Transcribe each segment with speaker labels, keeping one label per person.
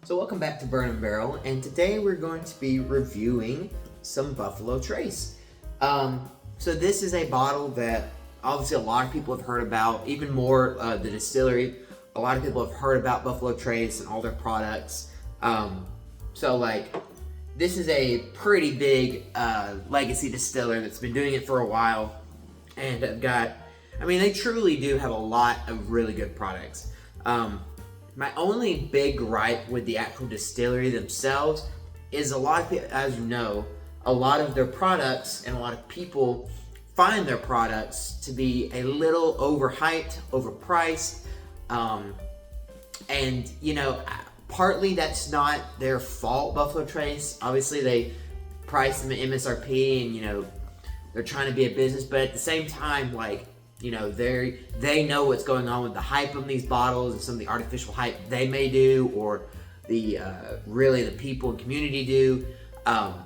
Speaker 1: So welcome back to Burn and Barrel, and today we're going to be reviewing some Buffalo Trace. So this is a bottle that obviously a lot of people have heard about, even more the distillery. A lot of people have heard about Buffalo Trace and all their products. This is a pretty big legacy distiller that's been doing it for a while, and they truly do have a lot of really good products. My only big gripe with the actual distillery themselves is a lot of people, as you know, a lot of their products and a lot of people find their products to be a little overhyped, overpriced, and partly that's not their fault. Buffalo Trace, obviously they price them at MSRP, and they're trying to be a business, but at the same time, they know what's going on with the hype of these bottles and some of the artificial hype they may do, or the people and community do. And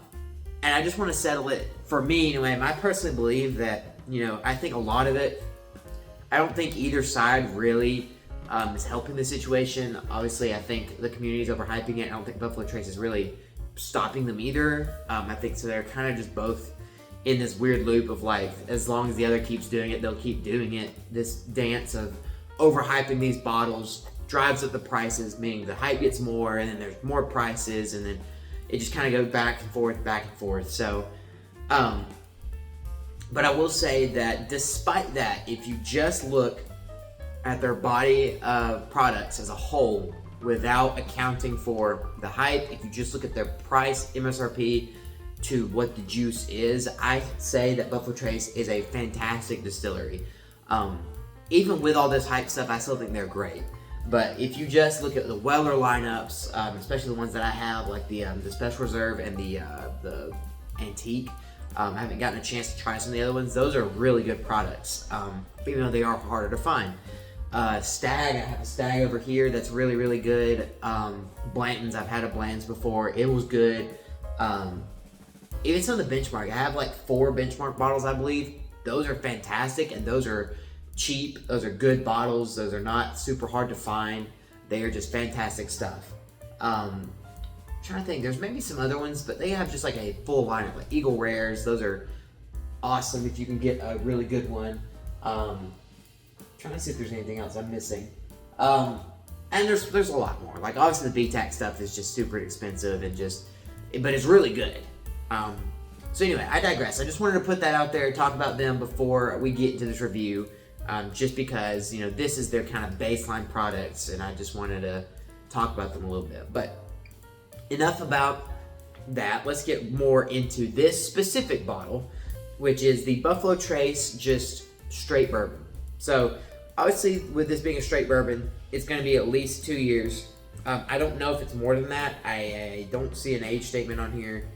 Speaker 1: I just want to settle it for me anyway. I personally believe that I think a lot of it. I don't think either side really is helping the situation. Obviously, I think the community is overhyping it. I don't think Buffalo Trace is really stopping them either. I think so. They're kind of just both in this weird loop of as long as the other keeps doing it, they'll keep doing it. This dance of overhyping these bottles drives up the prices, meaning the hype gets more, and then there's more prices, and then it just kind of goes back and forth. So, but I will say that despite that, if you just look at their body of products as a whole, without accounting for the hype, if you just look at their price, MSRP, to what the juice is, I say that Buffalo Trace is a fantastic distillery. Even with all this hype stuff, I still think they're great. But if you just look at the Weller lineups, especially the ones that I have, like the Special Reserve and the Antique, I haven't gotten a chance to try some of the other ones. Those are really good products, even though they are harder to find. Stag, I have a Stag over here that's really, really good. Blanton's, I've had a Blanton's before. It was good. Even some of the Benchmark, I have 4 Benchmark bottles, I believe. Those are fantastic, and those are cheap. Those are good bottles. Those are not super hard to find. They are just fantastic stuff. I'm trying to think, there's maybe some other ones, but they have just a full lineup, like Eagle Rares. Those are awesome if you can get a really good one. Trying to see if there's anything else I'm missing. And there's a lot more. Obviously the BTAC stuff is just super expensive but it's really good. So anyway, I digress. I just wanted to put that out there, talk about them before we get into this review, just because, this is their kind of baseline products, and I just wanted to talk about them a little bit. But enough about that. Let's get more into this specific bottle, which is the Buffalo Trace just straight bourbon. So obviously with this being a straight bourbon, it's going to be at least 2 years. I don't know if it's more than that. I don't see an age statement on here.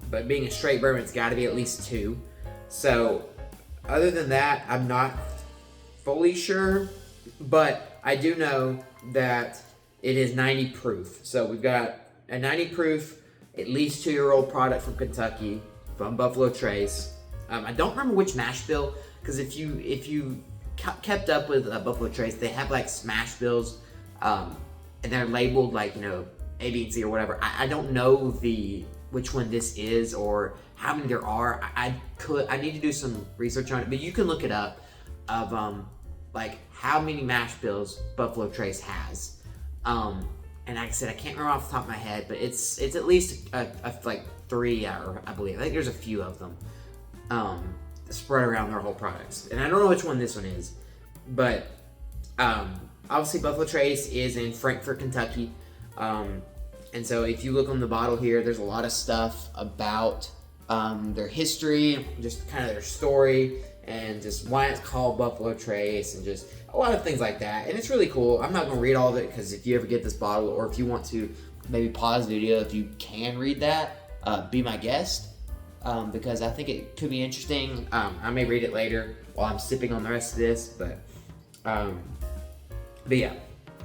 Speaker 1: But being a straight bourbon, it's got to be at least 2. So other than that, I'm not fully sure, but I do know that it is 90 proof. So we've got a 90 proof, at least 2-year-old product from Kentucky, from Buffalo Trace. I don't remember which mash bill, because if you kept up with Buffalo Trace, they have smash bills, and they're labeled A, B, and C, or whatever. I don't know which one this is or how many there are. I need to do some research on it, but you can look it up of how many mash bills Buffalo Trace has. And like I said, I can't remember off the top of my head, but it's at least 3, I believe. I think there's a few of them spread around their whole products, and I don't know which one this one is, but obviously Buffalo Trace is in Frankfort, Kentucky. And so if you look on the bottle here, there's a lot of stuff about their history, just kind of their story, and just why it's called Buffalo Trace, and just a lot of things like that. And it's really cool. I'm not going to read all of it, because if you ever get this bottle, or if you want to maybe pause the video, if you can read that, be my guest, because I think it could be interesting. I may read it later while I'm sipping on the rest of this, but yeah.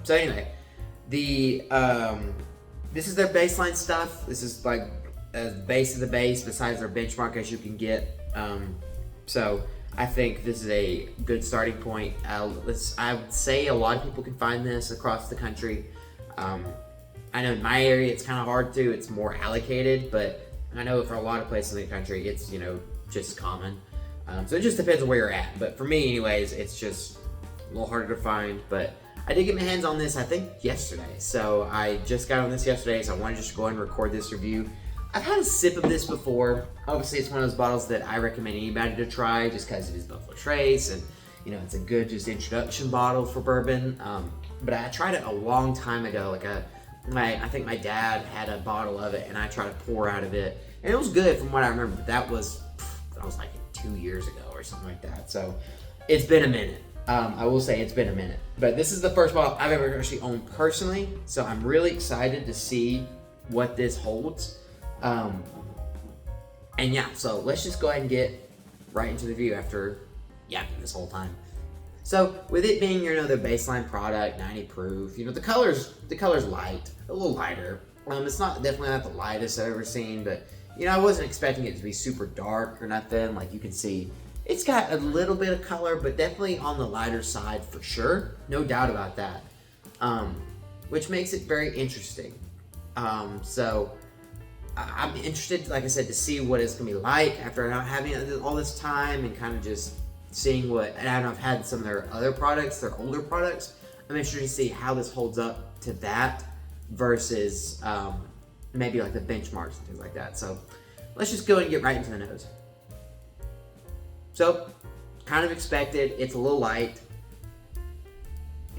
Speaker 1: So anyway, this is their baseline stuff. This is as base of the base, besides their Benchmark as you can get. So I think this is a good starting point. I would say a lot of people can find this across the country. I know in my area it's kind of hard to, it's more allocated, but I know for a lot of places in the country it's, just common. So it just depends on where you're at. But for me anyways, it's just a little harder to find. But I did get my hands on this, I think, yesterday. So I just got on this yesterday, so I wanted to just go ahead and record this review. I've had a sip of this before. Obviously, it's one of those bottles that I recommend anybody to try just because it is Buffalo Trace, and it's a good just introduction bottle for bourbon. But I tried it a long time ago. I think my dad had a bottle of it, and I tried to pour out of it, and it was good from what I remember. But that was like 2 years ago or something like that. So it's been a minute. I will say it's been a minute. But this is the first bottle I've ever actually owned personally, so I'm really excited to see what this holds. And yeah, so let's just go ahead and get right into the review after yapping this whole time. So with it being, the baseline product, 90 proof, the color's light, a little lighter. It's definitely not the lightest I've ever seen, but I wasn't expecting it to be super dark or nothing. Like you can see, it's got a little bit of color, but definitely on the lighter side for sure. No doubt about that. Which makes it very interesting. So I'm interested, like I said, to see what it's gonna be like after not having it all this time and kind of just seeing what. And I've had some of their other products, their older products. I'm interested to see how this holds up to that versus maybe like the benchmarks and things like that. So let's just go and get right into the nose. So kind of expected. It's a little light.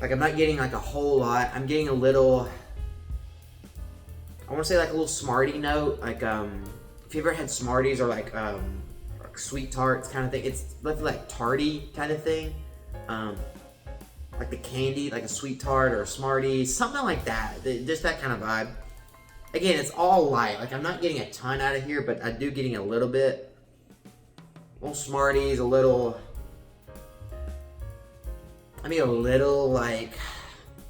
Speaker 1: Like I'm not getting like a whole lot. I'm getting a little. I want to say like a little Smartie note, like if you ever had Smarties or like sweet tarts kind of thing. It's like tarty kind of thing, like the candy, like a sweet tart or a Smartie, something like that. Just that kind of vibe. Again, it's all light. Like I'm not getting a ton out of here, but I do getting a little bit. Little Smarties, a little like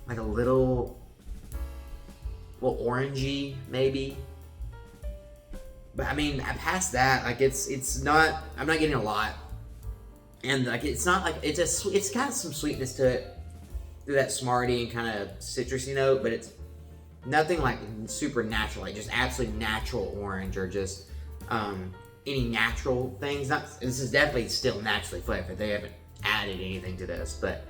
Speaker 1: a little orangey maybe, but past that, like it's not. I'm not getting a lot, and like it's not like it's got some sweetness to it through that Smartie and kind of citrusy note, but it's nothing like super natural, like just absolutely natural orange or just any natural things. This is definitely still naturally flavored. They haven't added anything to this, but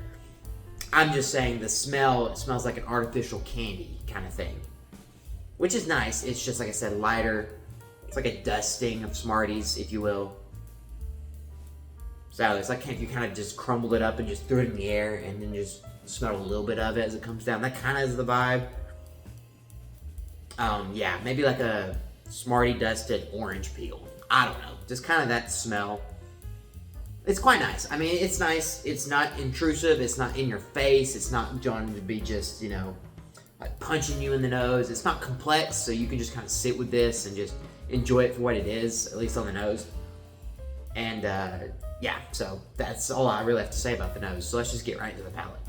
Speaker 1: I'm just saying the smell. It smells like an artificial candy kind of thing, which is nice. It's just, like I said, lighter. It's like a dusting of Smarties, if you will. So it's like if you kind of just crumbled it up and just threw it in the air and then just smell a little bit of it as it comes down. That kind of is the vibe. Yeah, maybe like a Smartie dusted orange peel. I don't know. Just kind of that smell. It's quite nice. It's nice. It's not intrusive. It's not in your face. It's not going to be just, like punching you in the nose. It's not complex, so you can just kind of sit with this and just enjoy it for what it is, at least on the nose. And yeah, so that's all I really have to say about the nose. So let's just get right into the palate.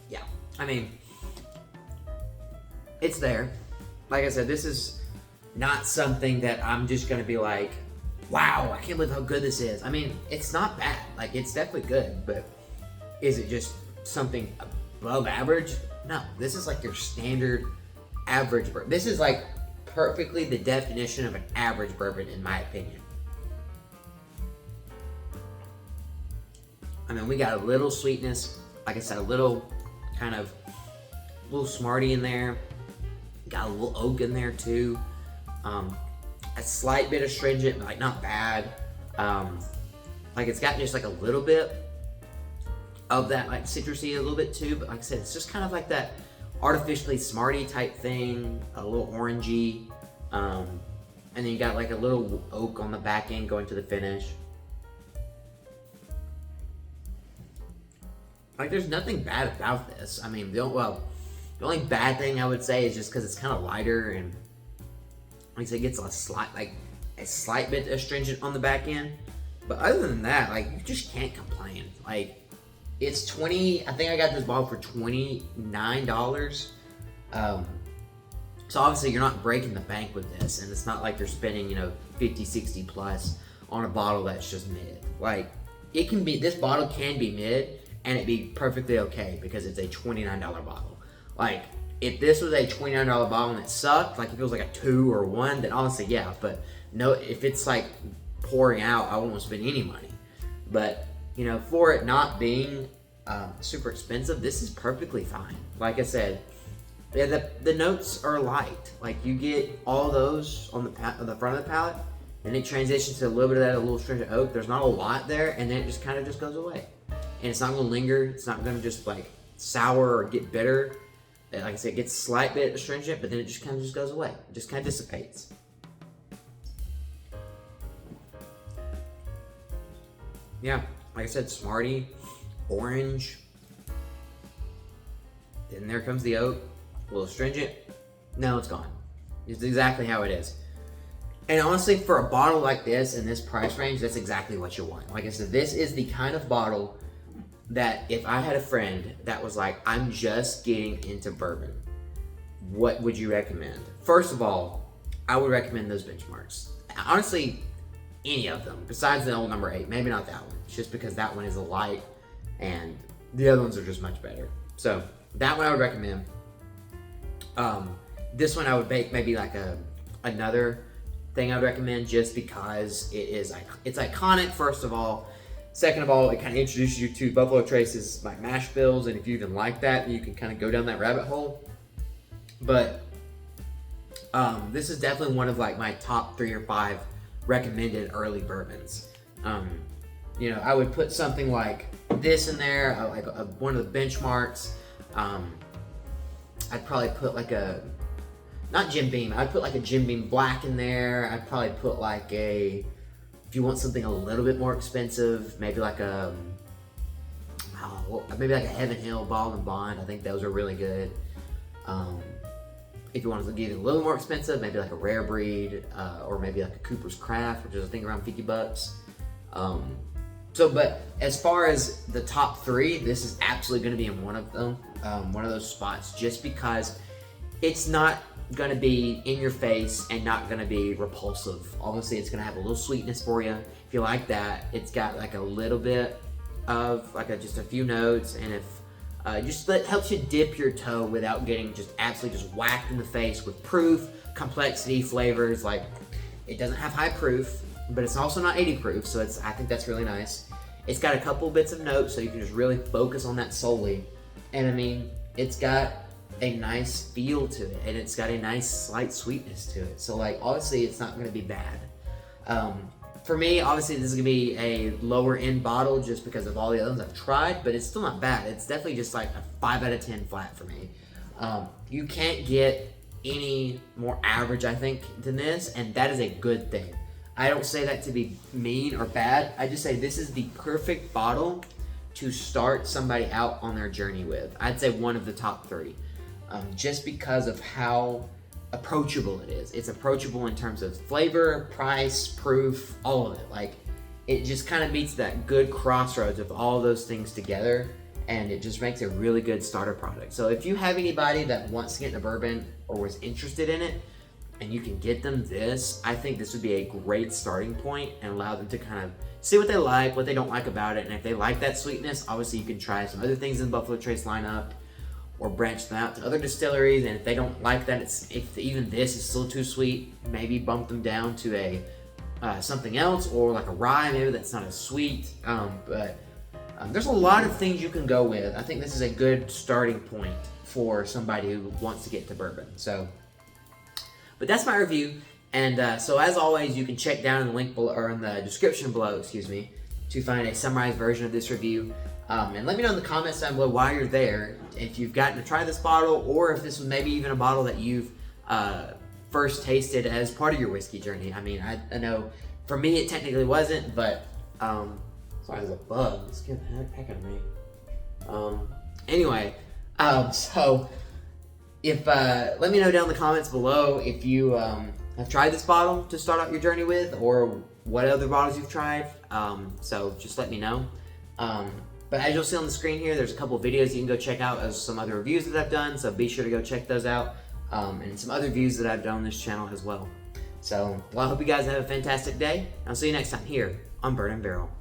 Speaker 1: Yeah, it's there. Like I said, this is not something that I'm just gonna be like, wow, I can't believe how good this is. It's not bad. Like, it's definitely good, but is it just something above average? No, this is like your standard average bourbon. This is like perfectly the definition of an average bourbon, in my opinion. We got a little sweetness, like I said, a little Smartie in there. Got a little oak in there too. A slight bit astringent, but like not bad. Like it's got just like a little bit of that like citrusy a little bit too, but like I said, it's just kind of like that artificially Smartie type thing, a little orangey. And then you got like a little oak on the back end going to the finish. Like there's nothing bad about this. The only bad thing I would say is just because it's kind of lighter and like I said, it gets a slight bit astringent on the back end. But other than that, like you just can't complain. Like it's I think I got this bottle for $29. So obviously you're not breaking the bank with this, and it's not like you're spending, 50, 60 plus on a bottle that's just mid. Like it can be, this bottle can be mid and it'd be perfectly okay because it's a $29 bottle. Like, if this was a $29 bottle and it sucked, like if it was like a 2 or 1, then honestly, yeah. But no, if it's like pouring out, I won't spend any money. But, you know, for it not being super expensive, this is perfectly fine. Like I said, yeah, the notes are light. Like, you get all those on the front of the palate, and it transitions to a little bit of that, a little astringent oak. There's not a lot there, and then it just kind of just goes away. And it's not gonna linger. It's not gonna just like sour or get bitter. Like I said, it gets a slight bit astringent, but then it just kind of just goes away. It just kind of dissipates. Yeah, like I said, Smartie, orange. Then there comes the oak, a little astringent. Now it's gone. It's exactly how it is. And honestly, for a bottle like this in this price range, that's exactly what you want. Like I said, this is the kind of bottle that if I had a friend that was like, I'm just getting into bourbon, what would you recommend? First of all, I would recommend those benchmarks. Honestly, any of them, besides the old number 8, maybe not that one, just because that one is a light and the other ones are just much better. So that one I would recommend. This one I would make maybe like another thing I would recommend, just because it's iconic, first of all. Second of all, it kind of introduces you to Buffalo Trace's like mash bills, and if you even like that, you can kind of go down that rabbit hole. But this is definitely one of like my top 3 or 5 recommended early bourbons. You know, I would put something like this in there, like one of the benchmarks. I'd probably put like not Jim Beam, I'd put like a Jim Beam Black in there. I'd probably put like if you want something a little bit more expensive, maybe like maybe like a Heaven Hill Ball and Bond. I think those are really good. If you wanted to get it a little more expensive, maybe like a Rare Breed, or maybe like a Cooper's Craft, which is I think around $50. But as far as the top 3, this is absolutely going to be in one of them, one of those spots, just because it's not going to be in your face and not going to be repulsive. Obviously, it's going to have a little sweetness for you. If you like that, it's got like a little bit of like just a few notes, and if that helps you dip your toe without getting just absolutely just whacked in the face with proof, complexity, flavors. Like, it doesn't have high proof, but it's also not 80 proof, so I think that's really nice. It's got a couple bits of notes, so you can just really focus on that solely. And I mean, it's got a nice feel to it, and it's got a nice slight sweetness to it. So like, obviously it's not gonna be bad. For me, obviously this is gonna be a lower end bottle just because of all the other ones I've tried, but it's still not bad. It's definitely just like a 5 out of 10 flat for me. You can't get any more average, I think, than this, and that is a good thing. I don't say that to be mean or bad. I just say this is the perfect bottle to start somebody out on their journey with. I'd say one of the top 3, just because of how approachable it is. It's approachable in terms of flavor, price, proof, all of it. Like, it just kind of meets that good crossroads of all those things together, and it just makes a really good starter product. So if you have anybody that wants to get into bourbon or was interested in it, and you can get them this, I think this would be a great starting point and allow them to kind of see what they like, what they don't like about it. And if they like that sweetness, obviously you can try some other things in the Buffalo Trace lineup or branch them out to other distilleries. And if they don't like that, if even this is still too sweet, maybe bump them down to a something else, or like a rye, maybe that's not as sweet. There's a lot of things you can go with. I think this is a good starting point for somebody who wants to get to bourbon. But that's my review, and so as always, you can check down in the link below, or in the description below, to find a summarized version of this review. And let me know in the comments down below while you're there, if you've gotten to try this bottle, or if this was maybe even a bottle that you've first tasted as part of your whiskey journey. I mean, I know for me it technically wasn't, but sorry, there's a bug. It's getting the heck out of me. Anyway, so. Let me know down in the comments below if you have tried this bottle to start out your journey with, or what other bottles you've tried. So just let me know. But as you'll see on the screen here, there's a couple videos you can go check out as some other reviews that I've done. So be sure to go check those out, and some other reviews that I've done on this channel as well. So, I hope you guys have a fantastic day. I'll see you next time here on Bird and Barrel.